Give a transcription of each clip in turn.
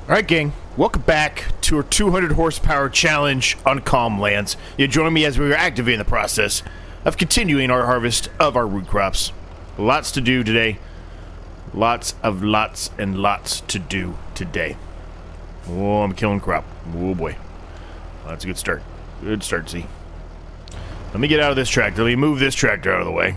Alright gang, welcome back to our 200 horsepower challenge on CalmLands. You join me as we are actively in the process of continuing our harvest of our root crops. Lots to do today. Lots to do today. Oh, I'm killing crop. Oh boy. Well, that's a good start. Good start, see. Let me get out of this tractor. Let me move this tractor out of the way.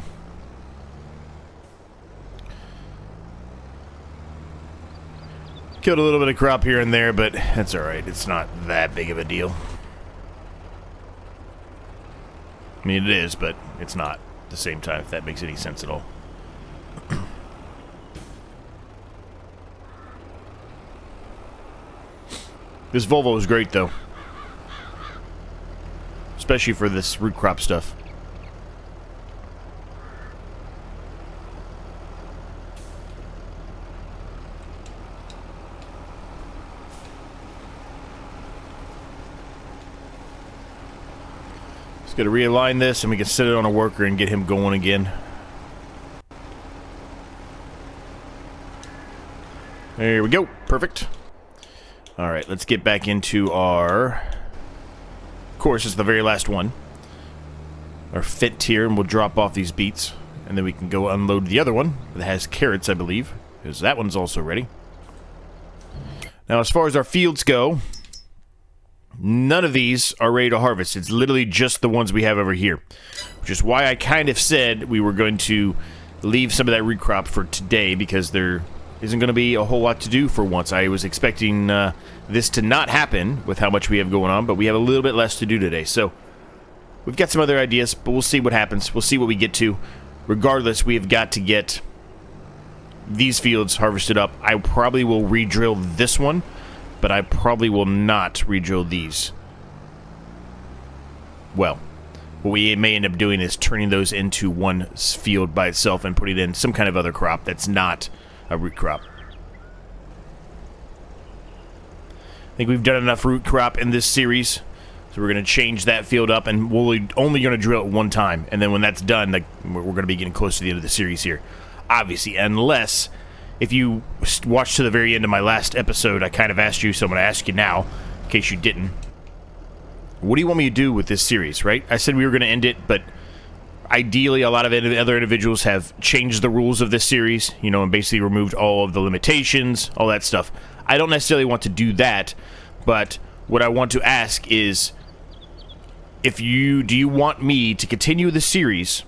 Killed a little bit of crop here and there, but that's alright. It's not that big of a deal. I mean, it is, but it's not at the same time, if that makes any sense at all. This Volvo is great, though. Especially for this root crop stuff. Got to realign this and we can set it on a worker and get him going again. There we go. Perfect. Alright, let's get back into our... Of course, it's the very last one. Our fit tier, and we'll drop off these beets. And then we can go unload the other one that has carrots, I believe. Because that one's also ready. Now, as far as our fields go... None of these are ready to harvest. It's literally just the ones we have over here. Which is why I kind of said we were going to leave some of that root crop for today, because there isn't going to be a whole lot to do for once. I was expecting this to not happen with how much we have going on, but we have a little bit less to do today. So, we've got some other ideas, but we'll see what happens. We'll see what we get to. Regardless, we have got to get these fields harvested up. I probably will re-drill this one, but I probably will not re-drill these. Well, what we may end up doing is turning those into one field by itself and putting in some kind of other crop that's not a root crop. I think we've done enough root crop in this series, so we're going to change that field up, and we're only going to drill it one time, and then when that's done, like, we're going to be getting close to the end of the series here. Obviously, unless... If you watched to the very end of my last episode, I kind of asked you, so I'm going to ask you now, in case you didn't. What do you want me to do with this series, right? I said we were going to end it, but ideally a lot of other individuals have changed the rules of this series, you know, and basically removed all of the limitations, all that stuff. I don't necessarily want to do that, but what I want to ask is, do you want me to continue the series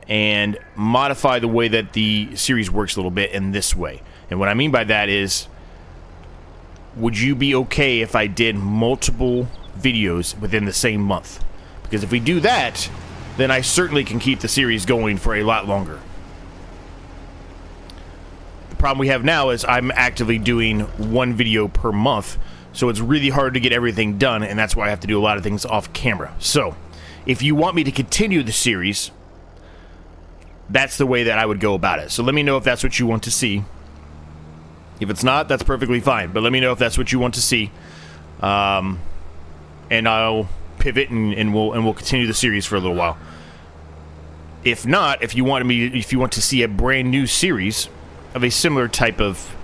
and modify the way that the series works a little bit in this way? And what I mean by that is, would you be okay if I did multiple videos within the same month? Because if we do that, then I certainly can keep the series going for a lot longer. The problem we have now is I'm actively doing one video per month, so it's really hard to get everything done, and that's why I have to do a lot of things off camera. So, if you want me to continue the series, that's the way that I would go about it. So let me know if that's what you want to see. If it's not, that's perfectly fine. But let me know if that's what you want to see. And I'll pivot and we'll continue the series for a little while. If not, if you want to see a brand new series of a similar type of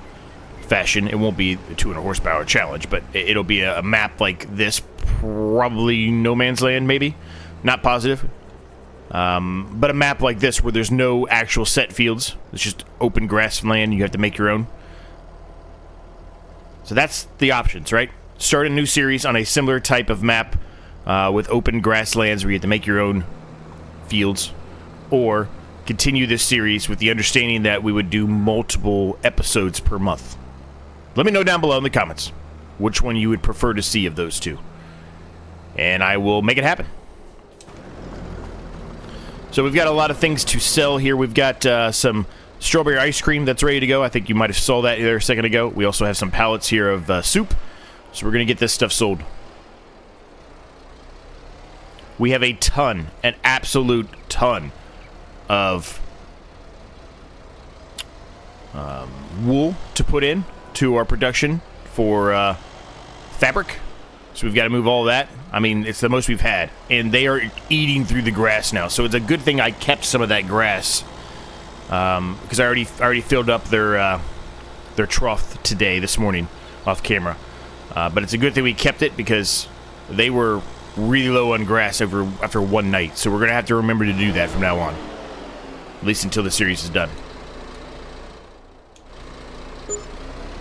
fashion, it won't be a 200 horsepower challenge, but it'll be a map like this, probably No Man's Land, maybe. Not positive. But a map like this where there's no actual set fields, it's just open grassland, you have to make your own. So that's the options, right? Start a new series on a similar type of map with open grasslands where you have to make your own fields, or continue this series with the understanding that we would do multiple episodes per month. Let me know down below in the comments which one you would prefer to see of those two, and I will make it happen. So we've got a lot of things to sell here. We've got some strawberry ice cream that's ready to go. I think you might have saw that there a second ago. We also have some pallets here of soup. So we're going to get this stuff sold. We have a ton, an absolute ton of wool to put in to our production for fabric. So we've got to move all that. I mean, it's the most we've had. And they are eating through the grass now. So it's a good thing I kept some of that grass. Because I already filled up their trough this morning. off camera. But it's a good thing we kept it because they were really low on grass after one night. So we're going to have to remember to do that from now on. At least until the series is done.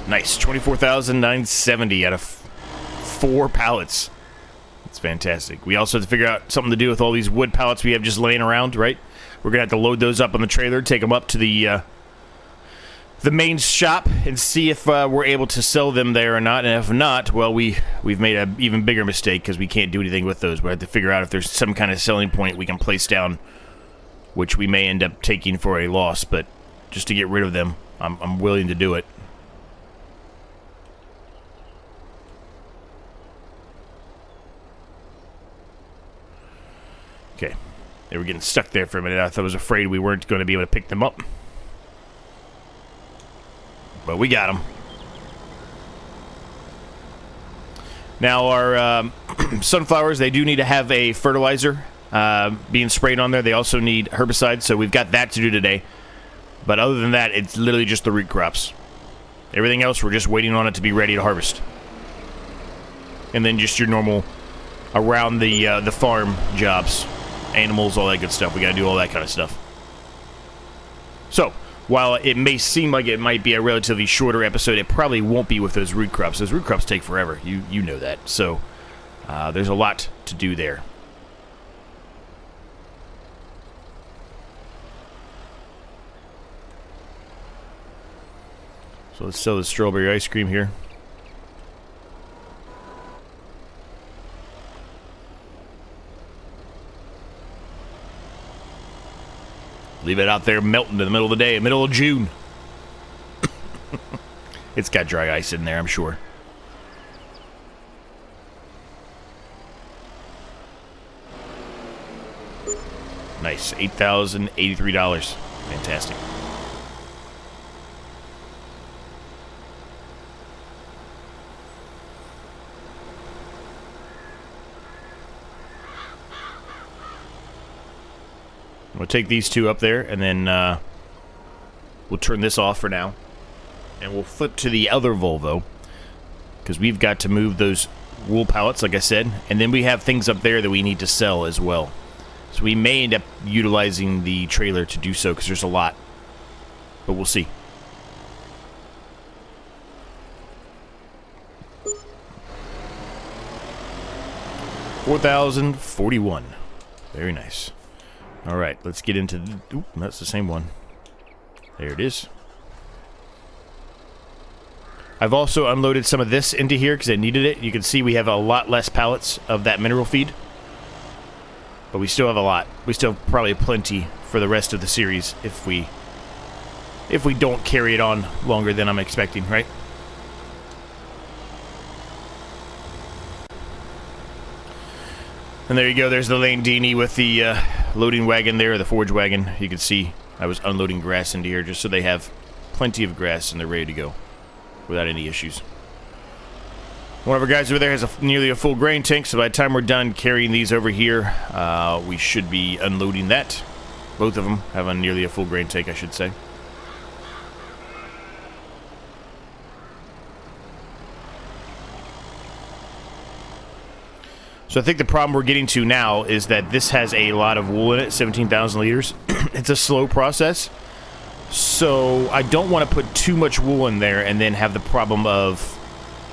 Nice. 24,970 out of 4 pallets. That's fantastic. We also have to figure out something to do with all these wood pallets we have just laying around, right? We're going to have to load those up on the trailer, take them up to the main shop, and see if we're able to sell them there or not. And if not, well, we've made an even bigger mistake because we can't do anything with those. We have to figure out if there's some kind of selling point we can place down, which we may end up taking for a loss. But just to get rid of them, I'm willing to do it. Okay, they were getting stuck there for a minute. I was afraid we weren't going to be able to pick them up. But we got them. Now, our sunflowers, they do need to have a fertilizer being sprayed on there. They also need herbicides, so we've got that to do today. But other than that, it's literally just the root crops. Everything else, we're just waiting on it to be ready to harvest. And then just your normal around the farm jobs. Animals, all that good stuff. We gotta do all that kind of stuff. So, while it may seem like it might be a relatively shorter episode, it probably won't be with those root crops. Those root crops take forever. You know that. So, there's a lot to do there. So let's sell the strawberry ice cream here. Leave it out there melting in the middle of the day, middle of June. It's got dry ice in there, I'm sure. Nice, $8,083. Fantastic. We'll take these two up there, and then we'll turn this off for now. And we'll flip to the other Volvo, because we've got to move those wool pallets, like I said. And then we have things up there that we need to sell as well. So we may end up utilizing the trailer to do so, because there's a lot. But we'll see. $4,041. Very nice. Alright, let's get into... Oop, that's the same one. There it is. I've also unloaded some of this into here because I needed it. You can see we have a lot less pallets of that mineral feed. But we still have a lot. We still have probably plenty for the rest of the series if we don't carry it on longer than I'm expecting, right? And there you go, there's the Lane Dini with the loading wagon there, the forage wagon. You can see I was unloading grass into here just so they have plenty of grass and they're ready to go without any issues. One of our guys over there has nearly a full grain tank, so by the time we're done carrying these over here, we should be unloading that. Both of them have nearly a full grain tank, I should say. So I think the problem we're getting to now is that this has a lot of wool in it, 17,000 liters. It's a slow process. So I don't want to put too much wool in there and then have the problem of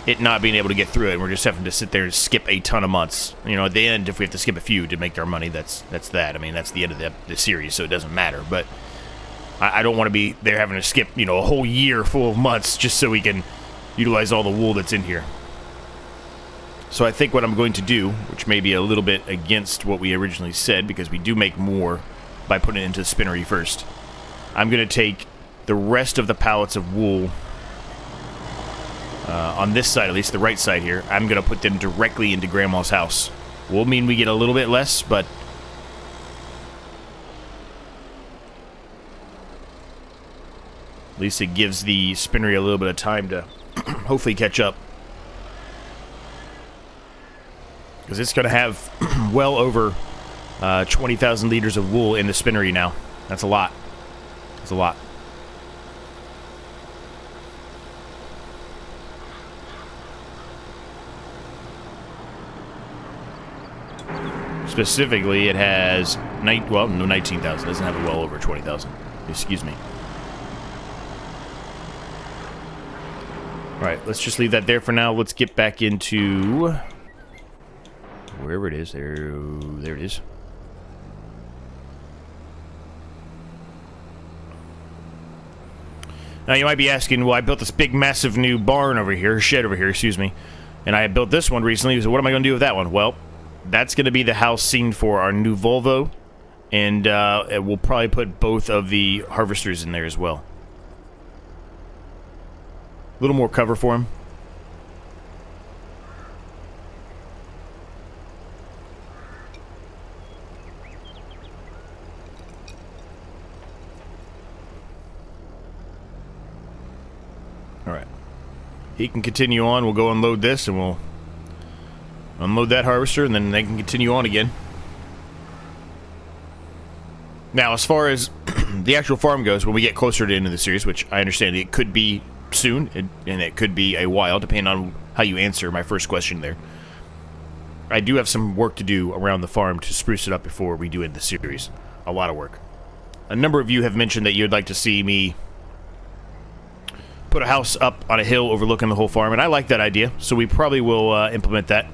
it not being able to get through it. And we're just having to sit there and skip a ton of months. You know, at the end, if we have to skip a few to make our money, that's that. I mean, that's the end of the series, so it doesn't matter. But I don't want to be there having to skip, you know, a whole year full of months just so we can utilize all the wool that's in here. So I think what I'm going to do, which may be a little bit against what we originally said, because we do make more by putting it into the spinnery first, I'm going to take the rest of the pallets of wool on this side, at least the right side here. I'm going to put them directly into Grandma's house. Will mean we get a little bit less, but at least it gives the spinnery a little bit of time to hopefully catch up. Because it's going to have well over 20,000 liters of wool in the spinnery now. That's a lot. That's a lot. Specifically, it has well, no 19,000. It doesn't have a well over 20,000. Excuse me. All right, let's just leave that there for now. Let's get back into wherever it is. There it is. Now you might be asking, well, I built this big, massive new barn over here, shed over here, excuse me, and I built this one recently. So what am I going to do with that one? Well, that's going to be the house scene for our new Volvo, and we'll probably put both of the harvesters in there as well. A little more cover for him. Alright. He can continue on. We'll go unload this and we'll unload that harvester, and then they can continue on again. Now, as far as the actual farm goes, when we get closer to the end of the series, which I understand it could be soon, and it could be a while, depending on how you answer my first question there. I do have some work to do around the farm to spruce it up before we do end the series. A lot of work. A number of you have mentioned that you'd like to see me put a house up on a hill overlooking the whole farm, and I like that idea, so we probably will implement that.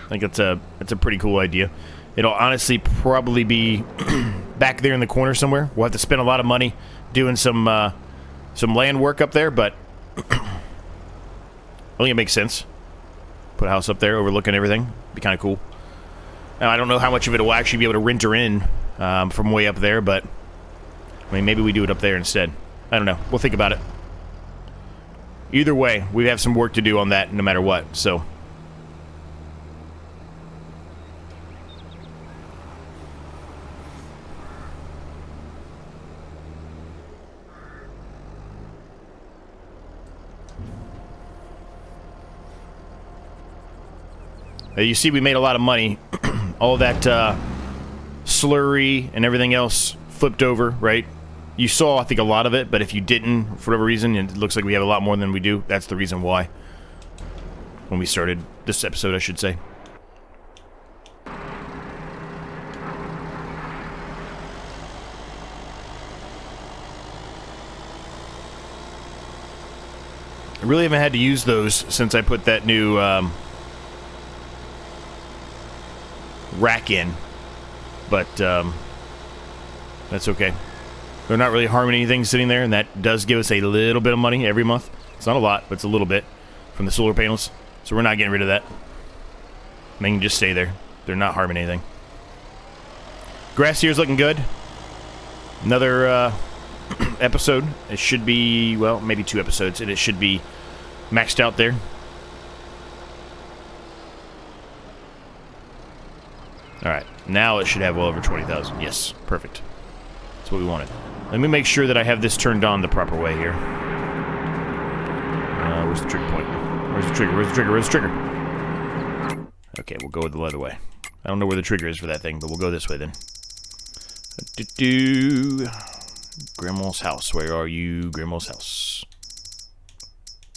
I think it's a pretty cool idea. It'll honestly probably be back there in the corner somewhere. We'll have to spend a lot of money doing some land work up there, but I think it makes sense. Put a house up there overlooking everything. Be kind of cool. Now, I don't know how much of it will actually be able to renter in from way up there, but I mean, maybe we do it up there instead. I don't know. We'll think about it. Either way, we have some work to do on that no matter what, so. You see, we made a lot of money. All that slurry and everything else flipped over, right? You saw, I think, a lot of it, but if you didn't, for whatever reason, it looks like we have a lot more than we do. That's the reason why. When we started this episode, I should say. I really haven't had to use those since I put that new rack in, but that's okay. They're not really harming anything sitting there, and that does give us a little bit of money every month. It's not a lot, but it's a little bit from the solar panels, so we're not getting rid of that. They can just stay there. They're not harming anything. Grass here is looking good. Another episode. It should be, well, maybe 2 episodes, and it should be maxed out there. Alright, now it should have well over 20,000. Yes, perfect. That's what we wanted. Let me make sure that I have this turned on the proper way here. Where's the trigger point? Where's the trigger? Where's the trigger? Where's the trigger? Okay, we'll go the other way. I don't know where the trigger is for that thing, but we'll go this way then. Grandma's house. Where are you, Grandma's house?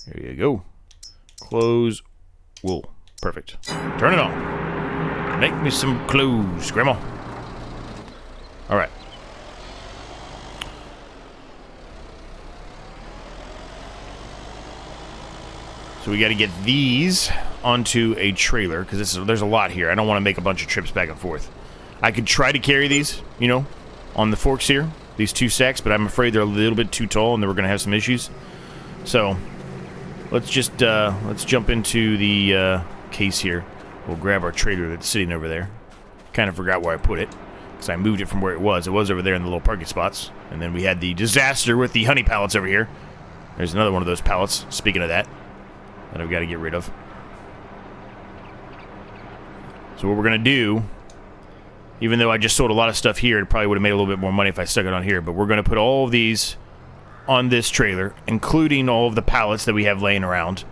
There you go. Close. Wool. Perfect. Turn it on. Make me some clothes, Grandma. Alright. So we got to get these onto a trailer, because there's a lot here. I don't want to make a bunch of trips back and forth. I could try to carry these, you know, on the forks here, these 2 stacks, but I'm afraid they're a little bit too tall and then we're going to have some issues. So, let's just, let's jump into the case here. We'll grab our trailer that's sitting over there. Kind of forgot where I put it, because I moved it from where it was. It was over there in the little parking spots. And then we had the disaster with the honey pallets over here. There's another one of those pallets, speaking of that I've got to get rid of. So what we're going to do, even though I just sold a lot of stuff here, it probably would have made a little bit more money if I stuck it on here, but we're going to put all of these on this trailer, including all of the pallets that we have laying around.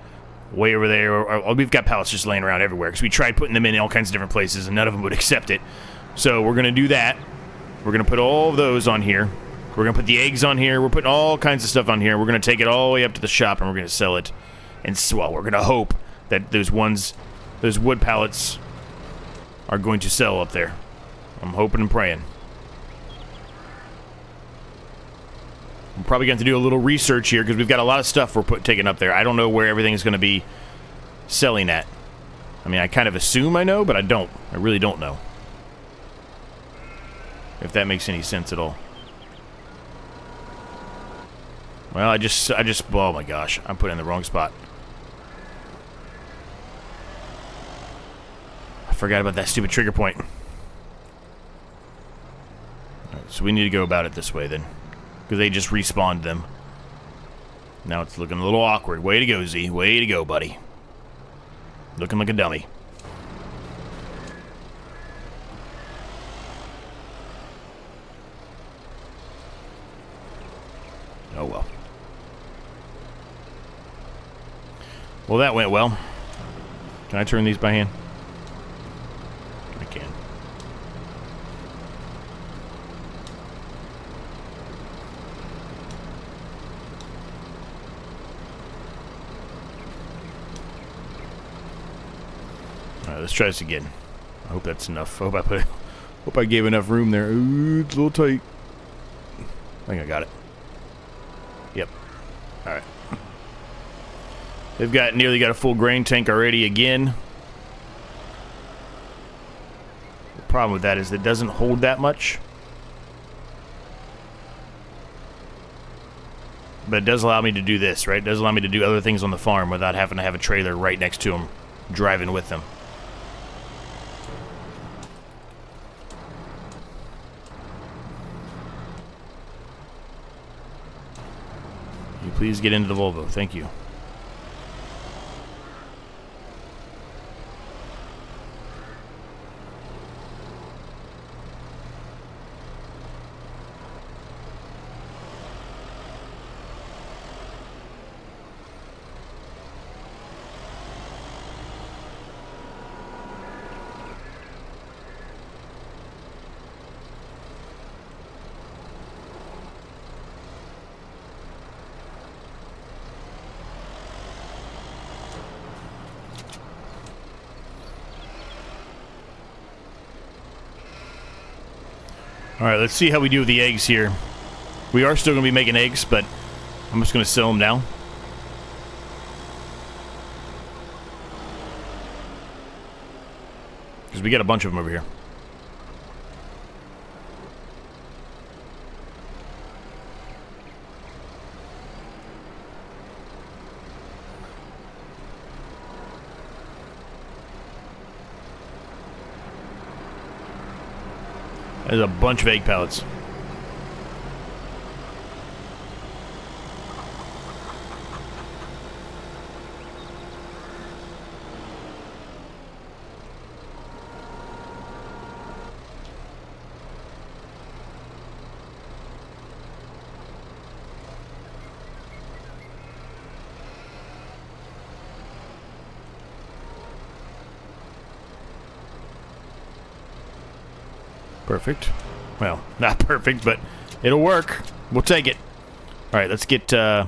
Way over there, or we've got pallets just laying around everywhere, because we tried putting them in all kinds of different places, and none of them would accept it. So we're going to do that. We're going to put all of those on here. We're going to put the eggs on here. We're putting all kinds of stuff on here. We're going to take it all the way up to the shop, and we're going to sell it. And so, well, we're going to hope that those wood pallets are going to sell up there. I'm hoping and praying. I'm probably going to do a little research here because we've got a lot of stuff we're taking up there. I don't know where everything is going to be selling at. I mean, I kind of assume I know, but I don't. I really don't know. If that makes any sense at all. Well, I just, oh my gosh, I'm putting in the wrong spot. I forgot about that stupid trigger point. Alright, so we need to go about it this way then. Because they just respawned them. Now it's looking a little awkward. Way to go, Z. Way to go, buddy. Looking like a dummy. Oh well. Well, that went well. Can I turn these by hand? I can. Alright, let's try this again. I hope that's enough. I hope I gave enough room there. Ooh, it's a little tight. I think I got it. Yep. Alright. They've nearly got a full grain tank already again. The problem with that is it doesn't hold that much. But it does allow me to do this, right? It does allow me to do other things on the farm without having to have a trailer right next to them, driving with them. Can you please get into the Volvo? Thank you. Alright, let's see how we do with the eggs here. We are still going to be making eggs, but I'm just going to sell them now. Because we got a bunch of them over here. There's a bunch of egg pellets. Perfect. Well, not perfect, but it'll work. We'll take it. Alright, let's get, these are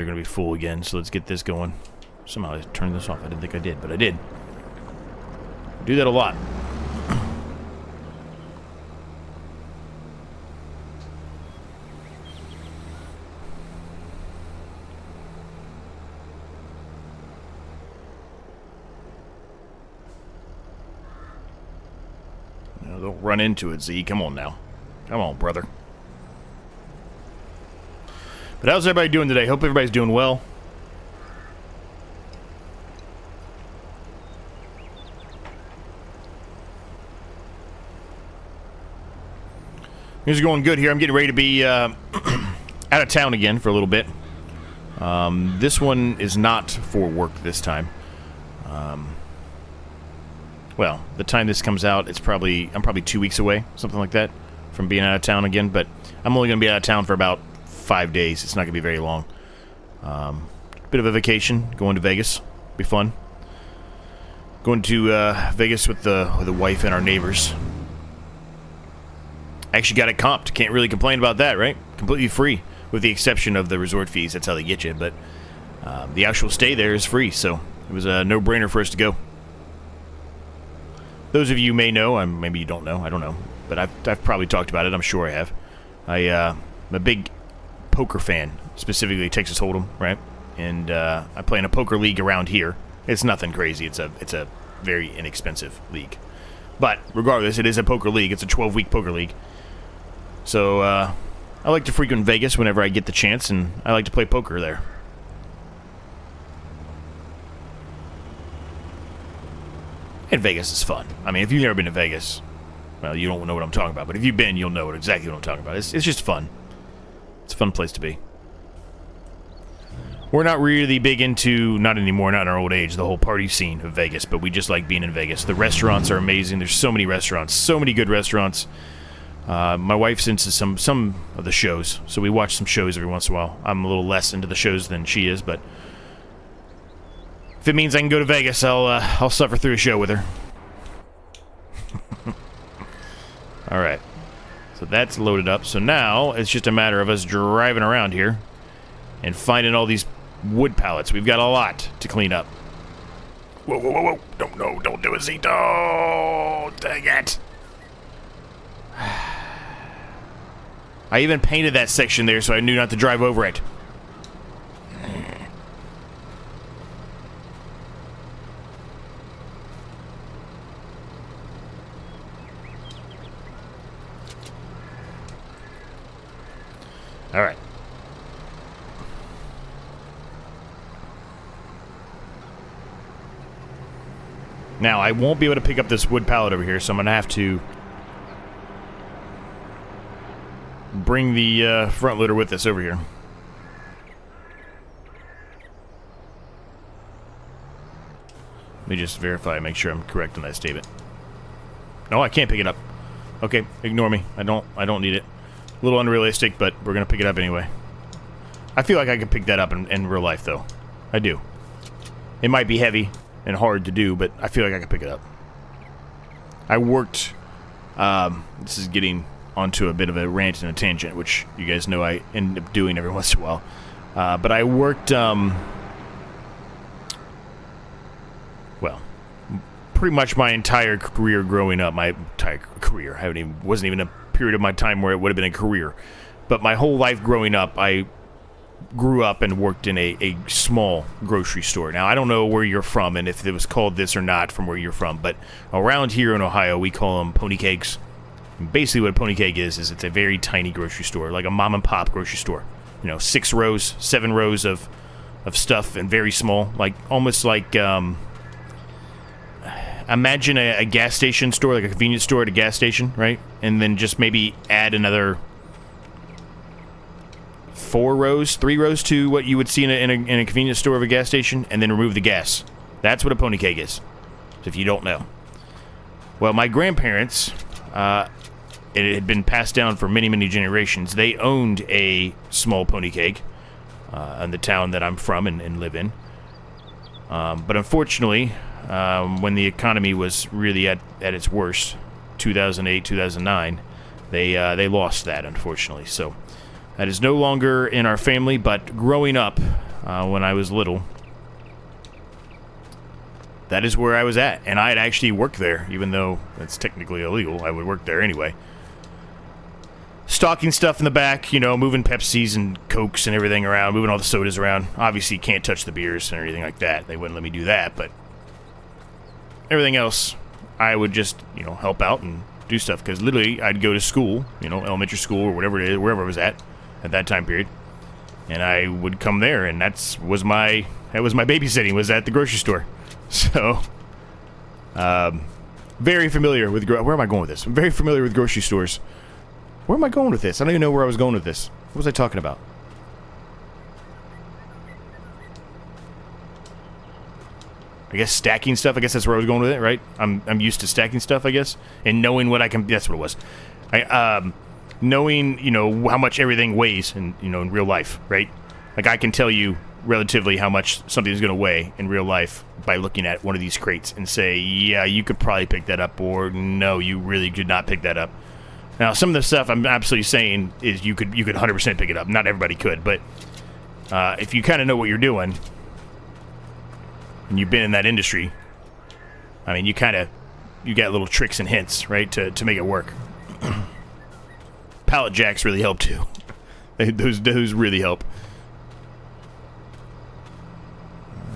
going to be full again, so let's get this going. Somehow I turned this off. I didn't think I did, but I did. I do that a lot. They'll run into it, Z. Come on now. Come on, brother. But how's everybody doing today? Hope everybody's doing well. Things are going good here. I'm getting ready to be out of town again for a little bit. This one is not for work this time. Well, the time this comes out, I'm probably 2 weeks away, something like that, from being out of town again. But I'm only going to be out of town for about 5 days. It's not going to be very long. Bit of a vacation, going to Vegas. Be fun. Going to Vegas with the wife and our neighbors. Actually got it comped. Can't really complain about that, right? Completely free, with the exception of the resort fees. That's how they get you. But the actual stay there is free, so it was a no-brainer for us to go. Those of you may know, maybe you don't know, I don't know, but I've probably talked about it, I'm sure I have. I'm a big poker fan, specifically Texas Hold'em, right? And I play in a poker league around here. It's nothing crazy, it's a very inexpensive league. But regardless, it is a poker league, it's a 12-week poker league. So I like to frequent Vegas whenever I get the chance, and I like to play poker there. And Vegas is fun. I mean, if you've never been to Vegas, well, you don't know what I'm talking about. But if you've been, you'll know exactly what I'm talking about. It's just fun. It's a fun place to be. We're not really big into, not anymore, not in our old age, the whole party scene of Vegas. But we just like being in Vegas. The restaurants are amazing. There's so many restaurants. So many good restaurants. My wife's into some of the shows. So we watch some shows every once in a while. I'm a little less into the shows than she is, but... if it means I can go to Vegas, I'll suffer through a show with her. Alright. So that's loaded up. So now, it's just a matter of us driving around here and finding all these wood pallets. We've got a lot to clean up. Whoa, whoa, whoa, whoa. Don't do it, Z. Oh, dang it. I even painted that section there so I knew not to drive over it. Alright. Now, I won't be able to pick up this wood pallet over here, so I'm going to have to bring the front loader with us over here. Let me just verify, make sure I'm correct on that statement. No, I can't pick it up. Okay, ignore me. I don't need it. A little unrealistic, but we're going to pick it up anyway. I feel like I could pick that up in real life, though. I do. It might be heavy and hard to do, but I feel like I could pick it up. I worked... this is getting onto a bit of a rant and a tangent, which you guys know I end up doing every once in a while. But I worked... well, pretty much my entire career growing up. My entire career. Wasn't even a period of my time where it would have been a career. But my whole life growing up, I grew up and worked in a small grocery store. Now, I don't know where you're from and if it was called this or not from where you're from, but around here in Ohio, we call them pony kegs. And basically what a pony keg is it's a very tiny grocery store, like a mom and pop grocery store. You know, 6 rows, 7 rows of stuff and very small, like almost like... imagine a gas station store, like a convenience store at a gas station, right? And then just maybe add another 3 rows to what you would see in a convenience store of a gas station, and then remove the gas. That's what a pony keg is, if you don't know. Well, my grandparents, it had been passed down for many, many generations. They owned a small pony keg in the town that I'm from and live in. But unfortunately... when the economy was really at its worst, 2008, 2009, they lost that, unfortunately. So that is no longer in our family, but growing up, when I was little, that is where I was at. And I had actually worked there, even though it's technically illegal. I would work there anyway. Stocking stuff in the back, you know, moving Pepsis and Cokes and everything around, moving all the sodas around. Obviously, you can't touch the beers and everything like that. They wouldn't let me do that, but... everything else, I would just, you know, help out and do stuff. Because literally, I'd go to school, you know, elementary school or whatever it is, wherever I was at that time period. And I would come there, and that was my babysitting, was at the grocery store. So, very familiar with, where am I going with this? I'm very familiar with grocery stores. Where am I going with this? I don't even know where I was going with this. What was I talking about? I guess stacking stuff. I guess that's where I was going with it, right? I'm used to stacking stuff, I guess, and knowing what I can. That's what it was. Knowing, you know, how much everything weighs, in real life, right? Like I can tell you relatively how much something is going to weigh in real life by looking at one of these crates and say, yeah, you could probably pick that up, or no, you really could not pick that up. Now, some of the stuff I'm absolutely saying is you could 100% pick it up. Not everybody could, but if you kind of know what you're doing. And you've been in that industry, I mean, you kind of you got little tricks and hints, right, to make it work. Pallet jacks really help too. Those really help.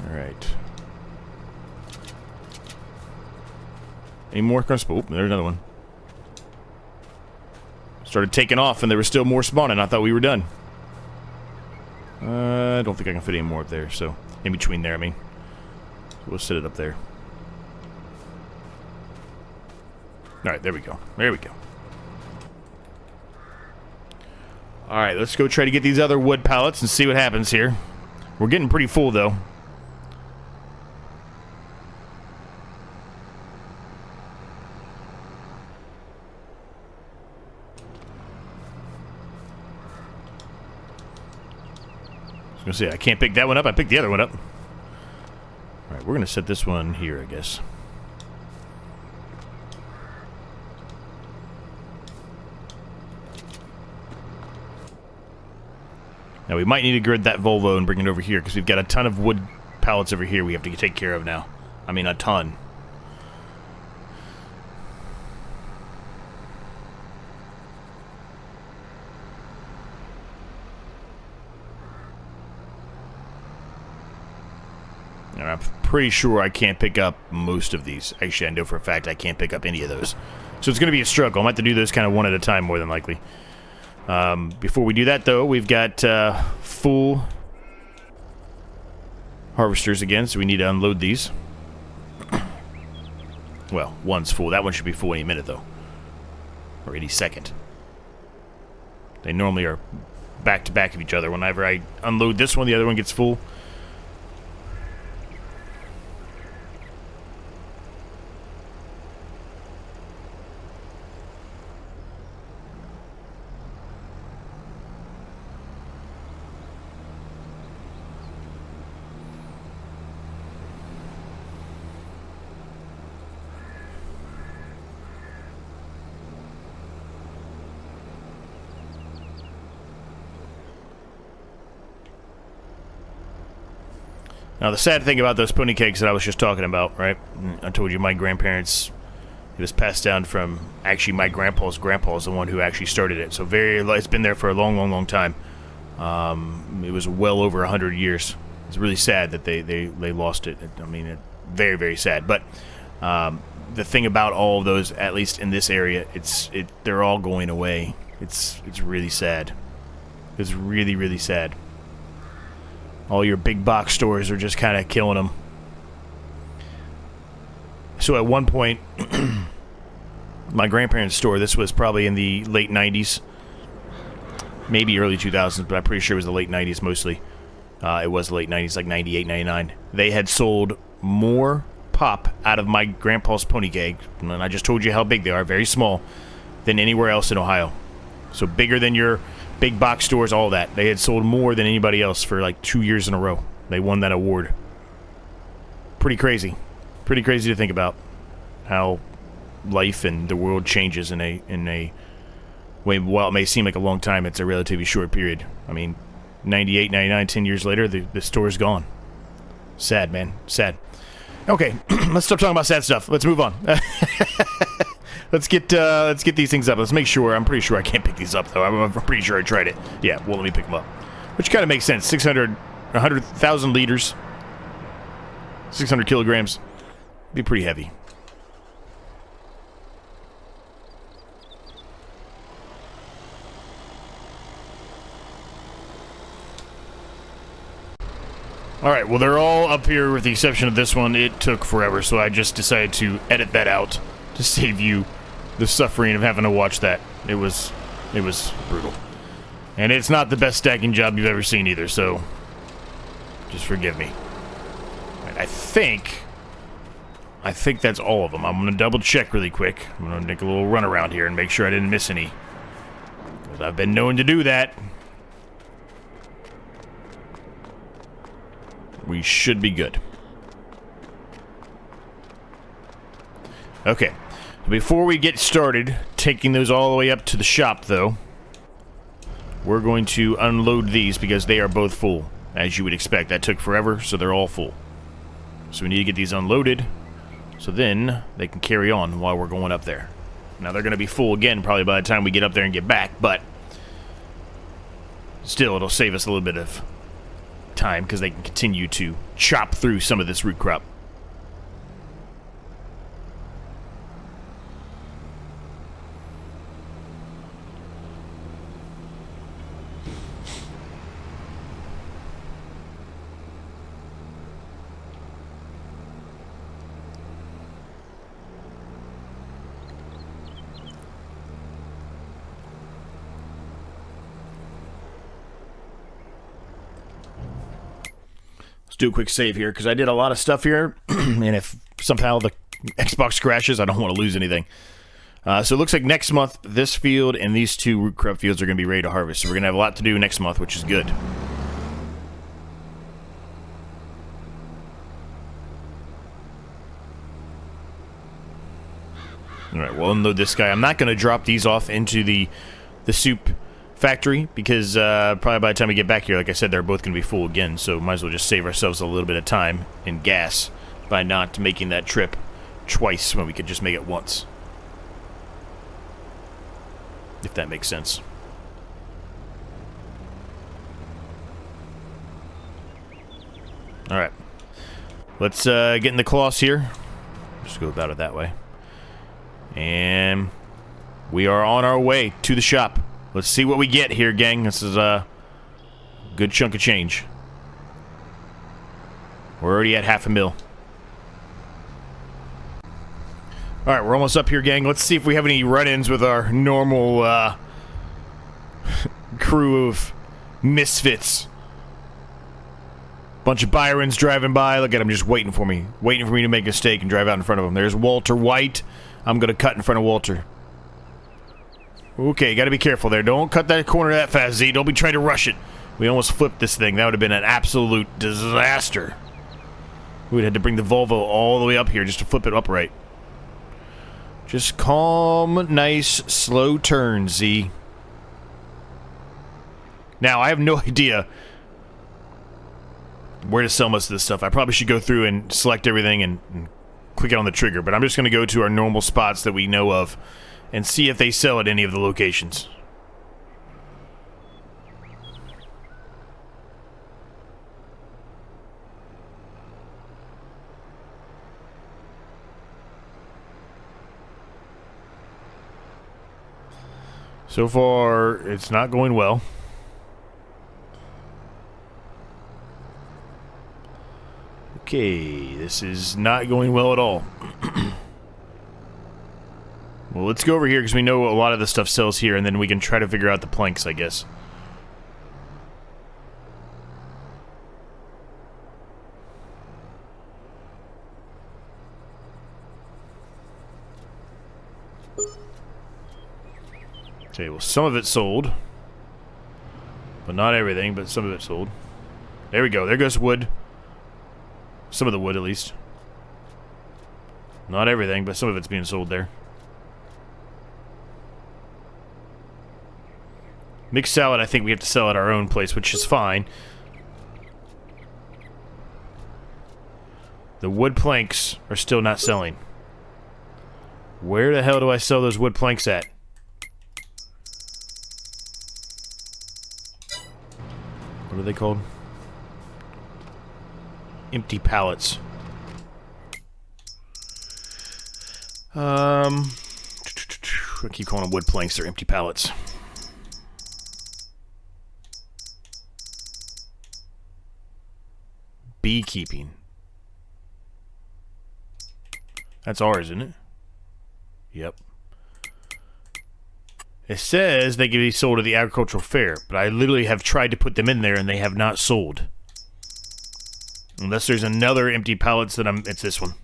All right. Any more cars? Oh, there's another one. Started taking off, and there was still more spawning. I thought we were done. I don't think I can fit any more up there, so... In between there, I mean. So we'll set it up there. Alright, there we go. There we go. Alright, let's go try to get these other wood pallets and see what happens here. We're getting pretty full, though. I was gonna say, I can't pick that one up. I picked the other one up. Alright, we're gonna set this one here, I guess. Now, we might need to grid that Volvo and bring it over here, because we've got a ton of wood pallets over here we have to take care of now. I mean, a ton. And I'm pretty sure I can't pick up most of these. Actually, I know for a fact I can't pick up any of those. So it's going to be a struggle. I might have to do those kind of one at a time, more than likely. Before we do that, though, we've got full harvesters again, so we need to unload these. Well, one's full. That one should be full any minute, though. Or any second. They normally are back-to-back of each other. Whenever I unload this one, the other one gets full. Now, the sad thing about those pony cakes that I was just talking about, right? I told you my grandparents, it was passed down from, actually, my grandpa's grandpa is the one who actually started it. So it's been there for a long, long, long time. It was well over 100 years. It's really sad that they lost it. I mean, very, very sad. But the thing about all of those, at least in this area, they're all going away. It's really sad. It's really, really sad. All your big box stores are just kind of killing them. So at one point, my grandparents' store, this was probably in the late 90s, maybe early 2000s, but I'm pretty sure it was the late 90s mostly. It was the late 90s, like 98, 99. They had sold more pop out of my grandpa's pony cake, and I just told you how big they are, very small, than anywhere else in Ohio. So bigger than your big box stores, all that. They had sold more than anybody else for like 2 years in a row. They won that award. Pretty crazy. Pretty crazy to think about how life and the world changes in a way. While it may seem like a long time, it's a relatively short period. I mean, 98, 99, 10 years later, the store's gone. Sad, man. Sad. Okay, let's stop talking about sad stuff. Let's move on. Let's get these things up. Let's make sure. I'm pretty sure I can't pick these up, though. I'm pretty sure I tried it. Yeah, well, let me pick them up. Which kind of makes sense. 100,000 liters. 600 kilograms. Be pretty heavy. Alright, well, they're all up here with the exception of this one. It took forever, so I just decided to edit that out to save you the suffering of having to watch that. It was brutal. And it's not the best stacking job you've ever seen either, so just forgive me. Right, I think that's all of them. I'm going to double check really quick. I'm going to make a little run around here and make sure I didn't miss any. Because I've been known to do that. We should be good. Okay. Before we get started taking those all the way up to the shop, though, we're going to unload these because they are both full, as you would expect. That took forever, so they're all full. So we need to get these unloaded So then they can carry on while we're going up there. Now they're going to be full again probably by the time we get up there and get back, but still it'll save us a little bit of time because they can continue to chop through some of this root crop. Do a quick save here because I did a lot of stuff here and if somehow the Xbox crashes I don't want to lose anything. So it looks like next month this field and these two root crop fields are going to be ready to harvest, so we're going to have a lot to do next month, which is good. Alright, we'll unload this guy. I'm not going to drop these off into the soup factory because probably by the time we get back here, like I said, they're both going to be full again, so might as well just save ourselves a little bit of time and gas by not making that trip twice when we could just make it once, if that makes sense. Alright, let's get in the cloths here. Just go about it that way, and we are on our way to the shop. Let's see what we get here, gang. This is a good chunk of change. We're already at $500,000. Alright, we're almost up here, gang. Let's see if we have any run-ins with our normal crew of misfits. Bunch of Byrons driving by. Look at them just waiting for me. Waiting for me to make a mistake and drive out in front of them. There's Walter White. I'm going to cut in front of Walter. Okay, gotta be careful there. Don't cut that corner that fast, Z. Don't be trying to rush it. We almost flipped this thing. That would have been an absolute disaster. We would have had to bring the Volvo all the way up here just to flip it upright. Just calm, nice, slow turn, Z. Now, I have no idea where to sell most of this stuff. I probably should go through and select everything and click it on the trigger, but I'm just going to go to our normal spots that we know of and see if they sell at any of the locations. So far, it's not going well. Okay, this is not going well at all. Well, let's go over here because we know a lot of the stuff sells here, and then we can try to figure out the planks, I guess. Okay, well, some of it sold. But not everything, but some of it sold. There we go. There goes wood. Some of the wood, at least. Not everything, but some of it's being sold there. Mixed salad, I think we have to sell at our own place, which is fine. The wood planks are still not selling. Where the hell do I sell those wood planks at? What are they called? Empty pallets. I keep calling them wood planks. They're empty pallets. Beekeeping. That's ours, isn't it? Yep. It says they can be sold at the agricultural fair, but I literally have tried to put them in there and they have not sold. Unless there's another empty pallets that it's this one.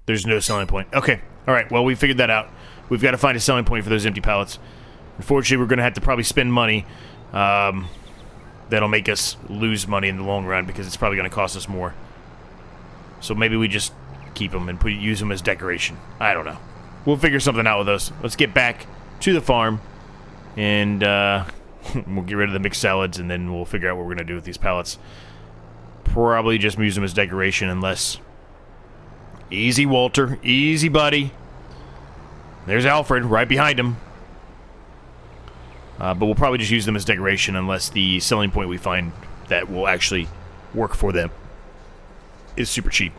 There's no selling point. Okay. Alright, well, we figured that out. We've got to find a selling point for those empty pallets. Unfortunately, we're going to have to probably spend money. That'll make us lose money in the long run because it's probably going to cost us more. So maybe we just keep them and use them as decoration. I don't know. We'll figure something out with those. Let's get back to the farm and we'll get rid of the mixed salads and then we'll figure out what we're going to do with these pallets. Probably just use them as decoration unless Easy, Walter. Easy, buddy. There's Alfred right behind him. But we'll probably just use them as decoration unless the selling point we find that will actually work for them is super cheap.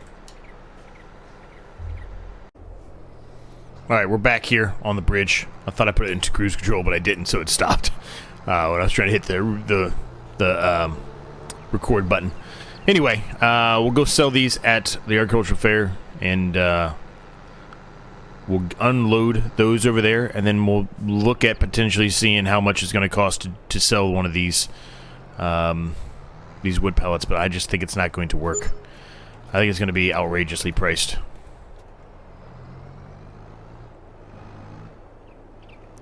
Alright, we're back here on the bridge. I thought I put it into cruise control, but I didn't, so it stopped when I was trying to hit the record button. Anyway, we'll go sell these at the agricultural fair, and we'll unload those over there, and then we'll look at potentially seeing how much it's going to cost to sell one of these wood pellets, but I just think it's not going to work. I think it's going to be outrageously priced.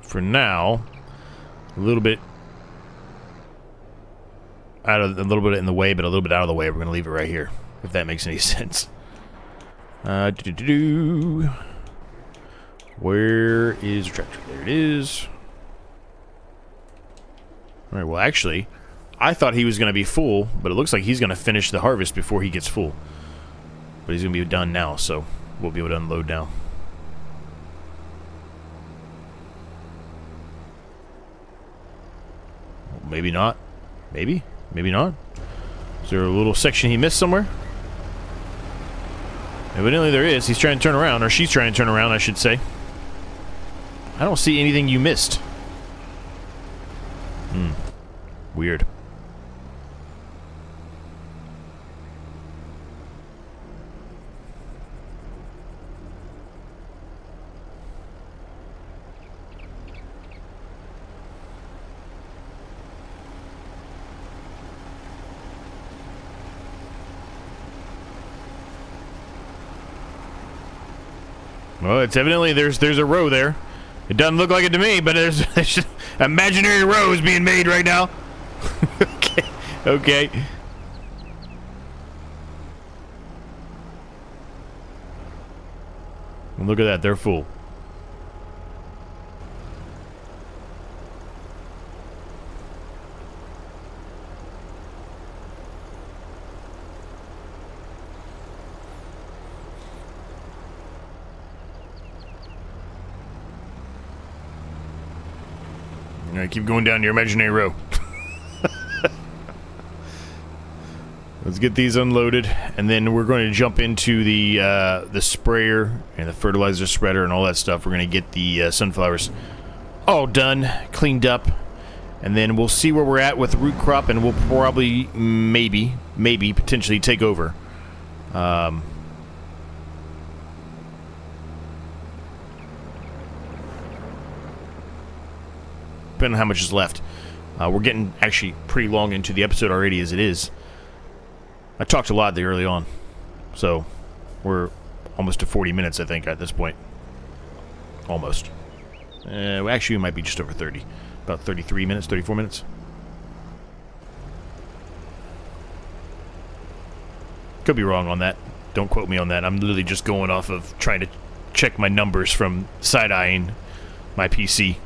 For now, a little bit in the way, but a little bit out of the way. We're going to leave it right here, if that makes any sense. Where is the tractor? There it is. Alright, well actually, I thought he was going to be full, but it looks like he's going to finish the harvest before he gets full. But he's going to be done now, so we'll be able to unload now. Maybe not. Maybe? Maybe not. Is there a little section he missed somewhere? Evidently there is. He's trying to turn around, or she's trying to turn around, I should say. I don't see anything you missed. Weird. Well, it's evidently there's a row there. It doesn't look like it to me, but there's imaginary rows being made right now. Okay. Okay. And look at that, they're full. Alright, keep going down your imaginary row. Let's get these unloaded, and then we're going to jump into the sprayer and the fertilizer spreader and all that stuff. We're going to get the sunflowers all done, cleaned up, and then we'll see where we're at with the root crop, and we'll probably, maybe, potentially take over. Depending on how much is left. We're getting actually pretty long into the episode already as it is. I talked a lot there early on, so we're almost to 40 minutes, I think, at this point. Almost. Actually, we might be just over 30. About 33 minutes, 34 minutes. Could be wrong on that. Don't quote me on that. I'm literally just going off of trying to check my numbers from side-eyeing my PC.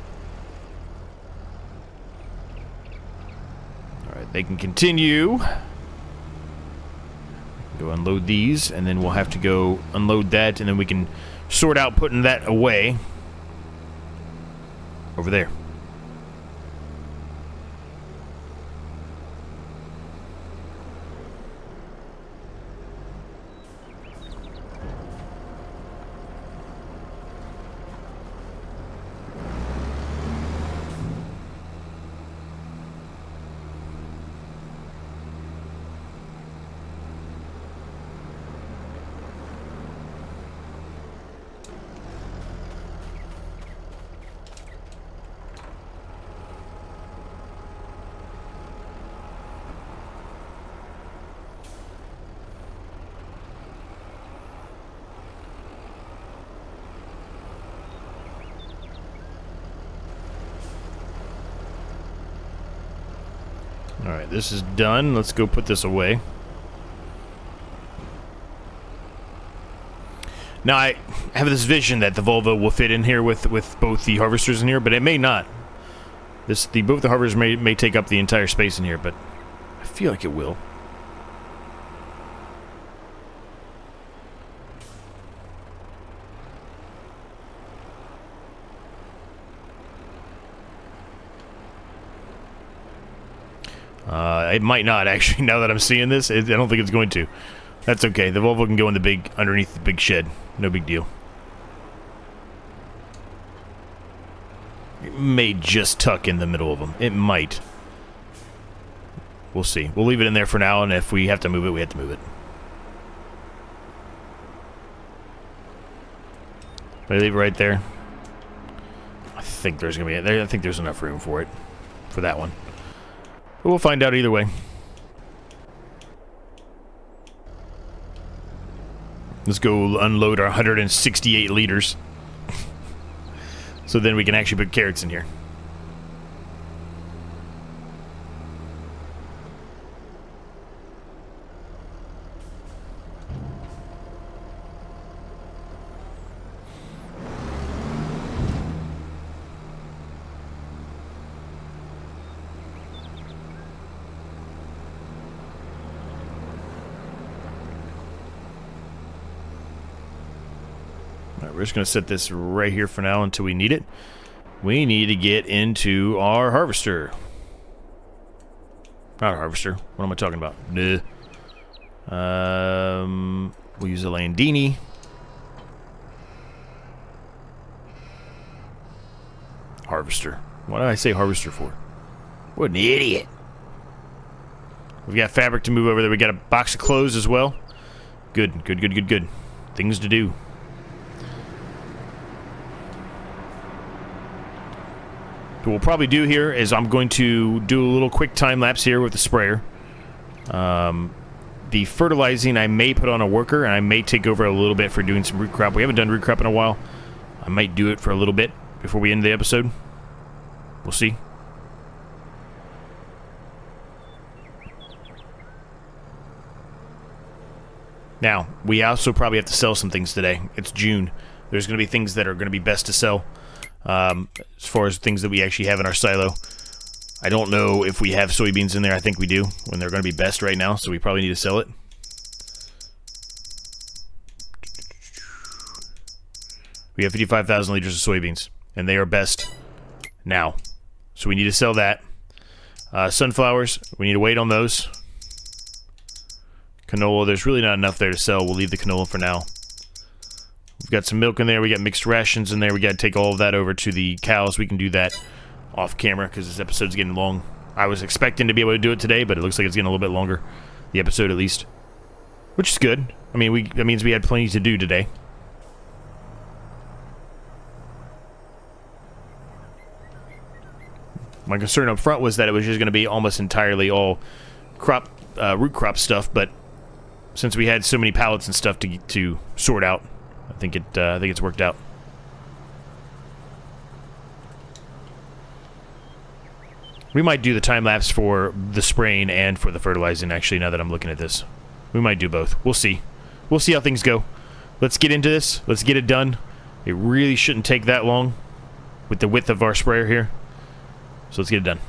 Alright, they can continue. Go unload these, and then we'll have to go unload that, and then we can sort out putting that away over there. Alright, this is done. Let's go put this away. Now, I have this vision that the Volvo will fit in here with both the harvesters in here, but it may not. Both the harvesters may take up the entire space in here, but I feel like it will. It might not, actually, now that I'm seeing this. I don't think it's going to. That's okay. The Volvo can go in the big, underneath the big shed. No big deal. It may just tuck in the middle of them. It might. We'll see. We'll leave it in there for now, and if we have to move it, we have to move it. I leave it right there. I think there's gonna be. I think there's enough room for it, for that one. But we'll find out either way. Let's go unload our 168 liters. So then we can actually put carrots in here. We're just going to set this right here for now until we need it. We need to get into our harvester. Not a harvester. What am I talking about? Duh. We'll use a Landini. Harvester. What did I say harvester for? What an idiot. We've got fabric to move over there. We got a box of clothes as well. Good, good, good, good, good. Things to do. What we'll probably do here is I'm going to do a little quick time lapse here with the sprayer. The fertilizing I may put on a worker, and I may take over a little bit for doing some root crop. We haven't done root crop in a while. I might do it for a little bit before we end the episode. We'll see. Now, we also probably have to sell some things today. It's June. There's going to be things that are going to be best to sell. As far as things that we actually have in our silo. I don't know if we have soybeans in there. I think we do, when they're going to be best right now, so we probably need to sell it. We have 55,000 liters of soybeans, and they are best now. So we need to sell that. Sunflowers, we need to wait on those. Canola, there's really not enough there to sell. We'll leave the canola for now. We've got some milk in there. We got mixed rations in there. We got to take all of that over to the cows. We can do that off camera because this episode's getting long. I was expecting to be able to do it today, but it looks like it's getting a little bit longer. The episode, at least. Which is good. I mean, that means we had plenty to do today. My concern up front was that it was just going to be almost entirely all crop, root crop stuff, but since we had so many pallets and stuff to sort out, I think it's worked out. We might do the time lapse for the spraying and for the fertilizing. Actually, now that I'm looking at this, we might do both. We'll see. We'll see how things go. Let's get into this. Let's get it done. It really shouldn't take that long with the width of our sprayer here. So let's get it done.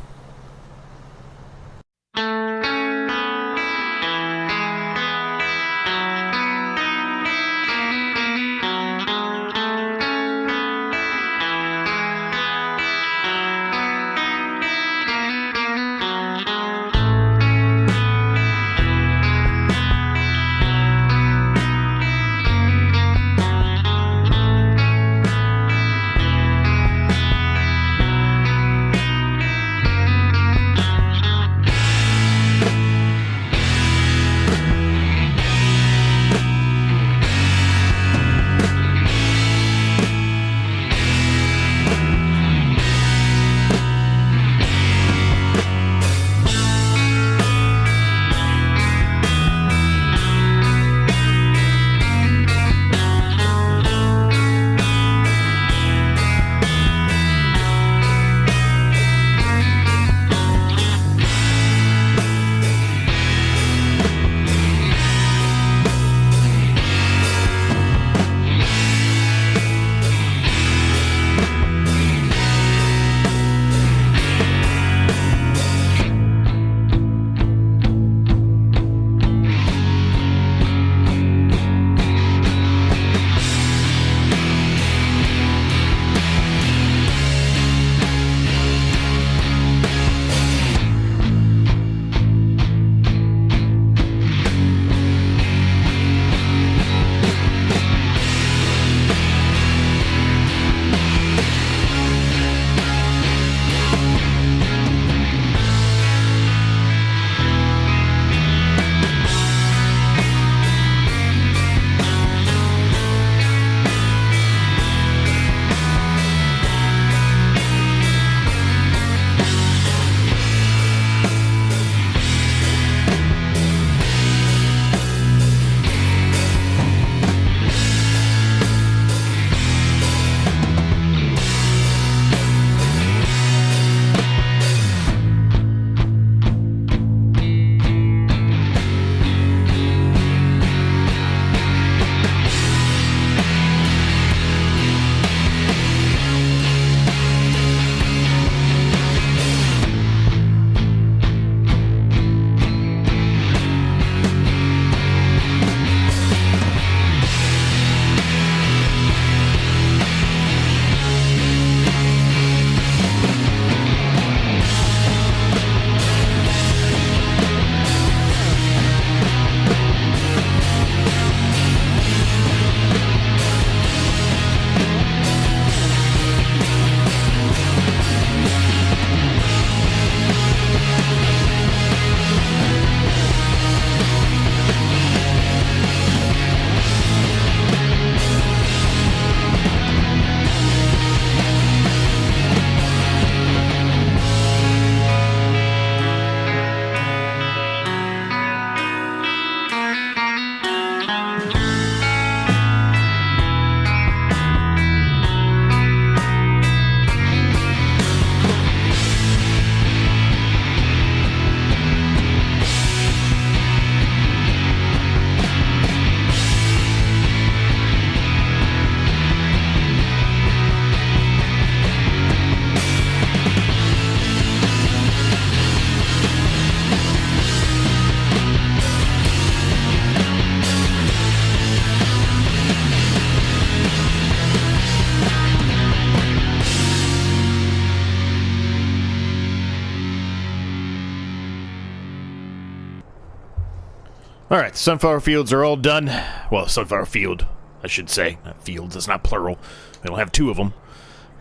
All right, sunflower fields are all done. Well, sunflower field, I should say. Not fields, it's not plural. We don't have two of them.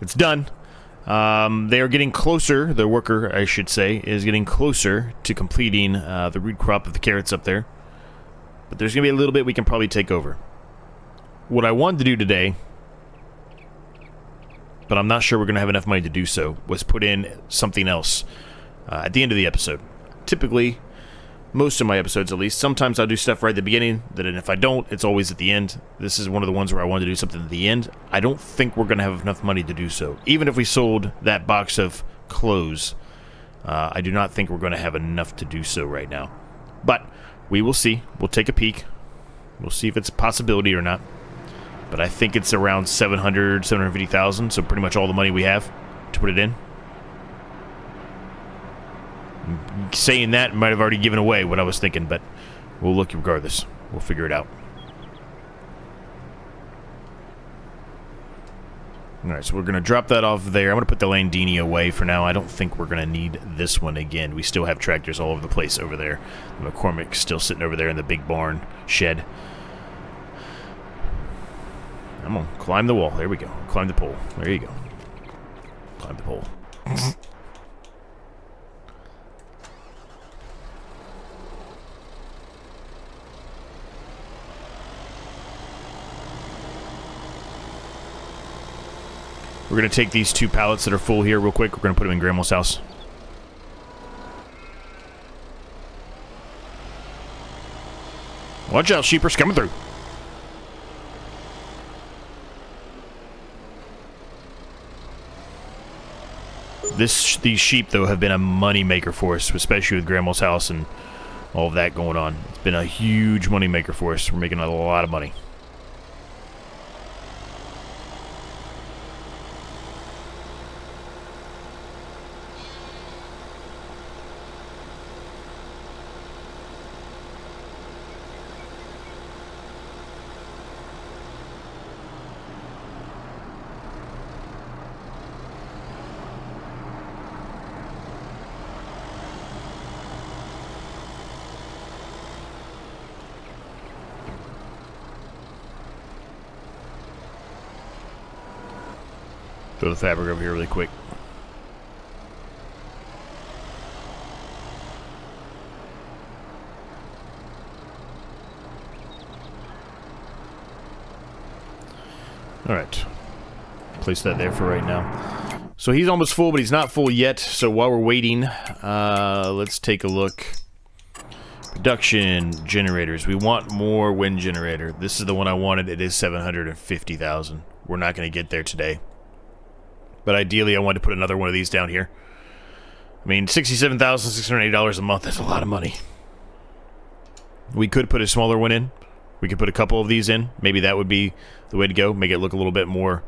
It's done. They are getting closer, the worker, I should say, is getting closer to completing the root crop of the carrots up there. But there's going to be a little bit we can probably take over. What I wanted to do today, but I'm not sure we're going to have enough money to do so, was put in something else at the end of the episode. Typically, most of my episodes at least, sometimes I'll do stuff right at the beginning, then if I don't, it's always at the end. This is one of the ones where I wanted to do something at the end. I don't think we're going to have enough money to do so. Even if we sold that box of clothes, I do not think we're going to have enough to do so right now. But we will see. We'll take a peek. We'll see if it's a possibility or not. But I think it's around 750,000, so pretty much all the money we have to put it in. Saying that might have already given away what I was thinking, but we'll look regardless. We'll figure it out. Alright, so we're going to drop that off there. I'm going to put the Landini away for now. I don't think we're going to need this one again. We still have tractors all over the place over there. The McCormick's still sitting over there in the big barn shed. I'm going to climb the wall. There we go. Climb the pole. There you go. Climb the pole. We're going to take these 2 pallets that are full here real quick. We're going to put them in Grandma's house. Watch out, sheepers coming through. These sheep, though, have been a money maker for us, especially with Grandma's house and all of that going on. It's been a huge money maker for us. We're making a lot of money. Throw the fabric over here really quick. Alright. Place that there for right now. So he's almost full, but he's not full yet. So while we're waiting, let's take a look. Production generators. We want more wind generator. This is the one I wanted. It is 750,000. We're not going to get there today. But ideally, I wanted to put another one of these down here. I mean, $67,680 a month, that's a lot of money. We could put a smaller one in. We could put a couple of these in. Maybe that would be the way to go. Make it look a little bit more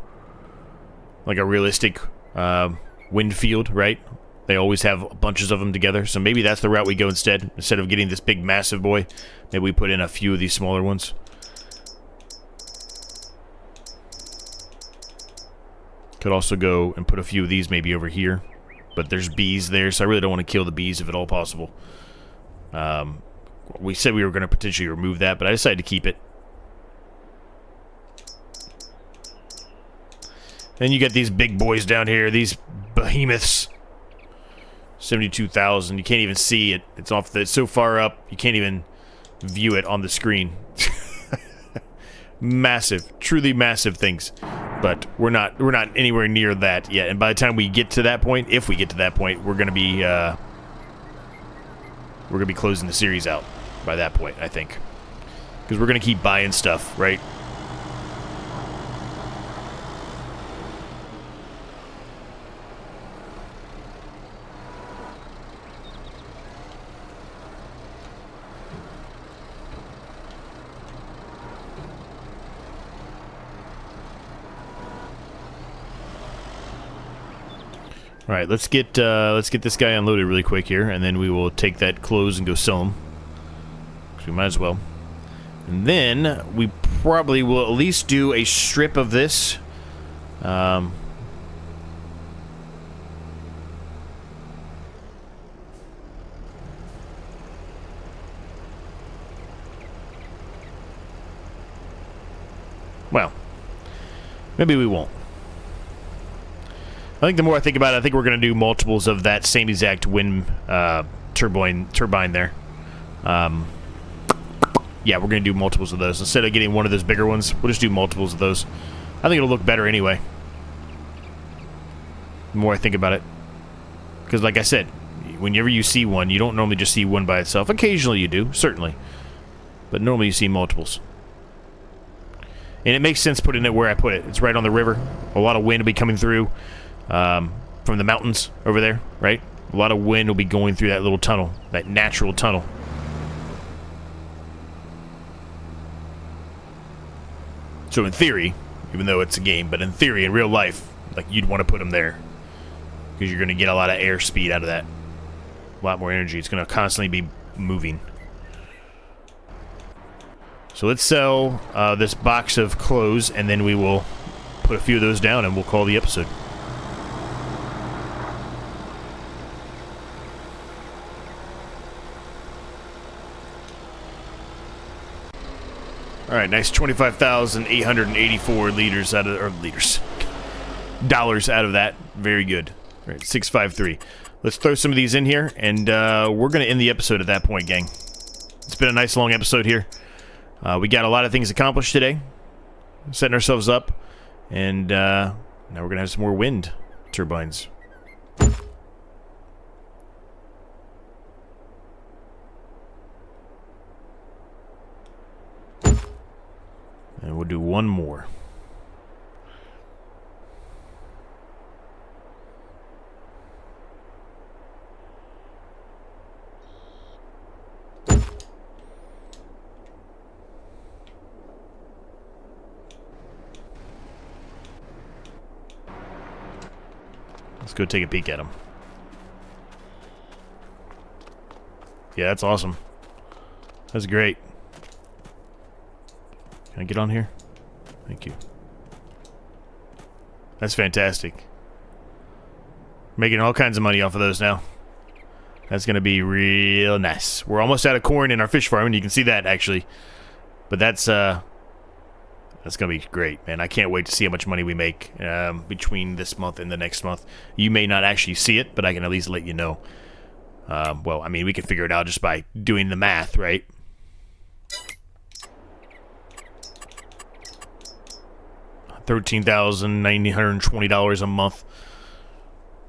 like a realistic wind field, right? They always have bunches of them together. So maybe that's the route we go instead. Instead of getting this big, massive boy, maybe we put in a few of these smaller ones. Could also go and put a few of these maybe over here. But there's bees there, so I really don't want to kill the bees if at all possible. We said we were going to potentially remove that, but I decided to keep it. Then you get these big boys down here, these behemoths. 72,000. You can't even see it. It's off the, it's so far up, you can't even view it on the screen. Massive, truly massive things. But we're not anywhere near that yet. And by the time we get to that point, if we get to that point, we're gonna be closing the series out by that point, I think, because we're gonna keep buying stuff, right? All right, let's get this guy unloaded really quick here, and then we will take that clothes and go sell them. Because we might as well. And then we probably will at least do a strip of this. Well, maybe we won't. I think the more I think about it, I think we're going to do multiples of that same exact wind turbine there. Yeah, we're going to do multiples of those. Instead of getting one of those bigger ones, we'll just do multiples of those. I think it'll look better anyway. The more I think about it. Because like I said, whenever you see one, you don't normally just see one by itself. Occasionally you do, certainly. But normally you see multiples. And it makes sense putting it where I put it. It's right on the river. A lot of wind will be coming through from the mountains over there, right? A lot of wind will be going through that little tunnel, that natural tunnel. So in theory, even though it's a game, but in theory, in real life, like you'd want to put them there. Because you're going to get a lot of air speed out of that. A lot more energy. It's going to constantly be moving. So let's sell this box of clothes, and then we will put a few of those down, and we'll call the episode. All right, nice 25,884 liters out of, or liters, dollars out of that. Very good. All right, 653. Let's throw some of these in here, and we're going to end the episode at that point, gang. It's been a nice long episode here. We got a lot of things accomplished today, setting ourselves up, and now we're going to have some more wind turbines. And we'll do one more. Let's go take a peek at them. Yeah, that's awesome. That's great. Can I get on here? Thank you. That's fantastic. Making all kinds of money off of those now. That's going to be real nice. We're almost out of corn in our fish farm, and you can see that, actually. But that's going to be great, man. I can't wait to see how much money we make between this month and the next month. You may not actually see it, but I can at least let you know. Well, I mean, we can figure it out just by doing the math, right? $13,920 a month.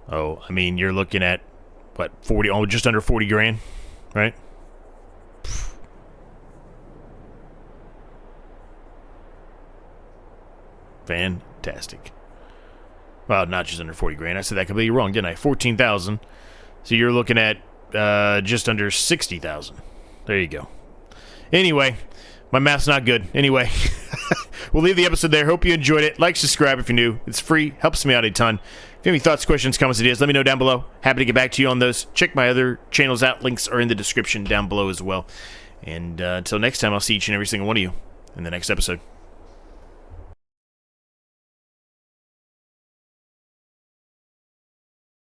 Oh, I mean, you're looking at what, 40, oh, just under 40 grand, right? Fantastic. Well, not just under 40 grand. I said that completely wrong, didn't I? 14,000. So you're looking at just under 60,000. There you go. Anyway, my math's not good. Anyway, we'll leave the episode there. Hope you enjoyed it. Like, subscribe if you're new. It's free. Helps me out a ton. If you have any thoughts, questions, comments, ideas, let me know down below. Happy to get back to you on those. Check my other channels out. Links are in the description down below as well. And until next time, I'll see each and every single one of you in the next episode.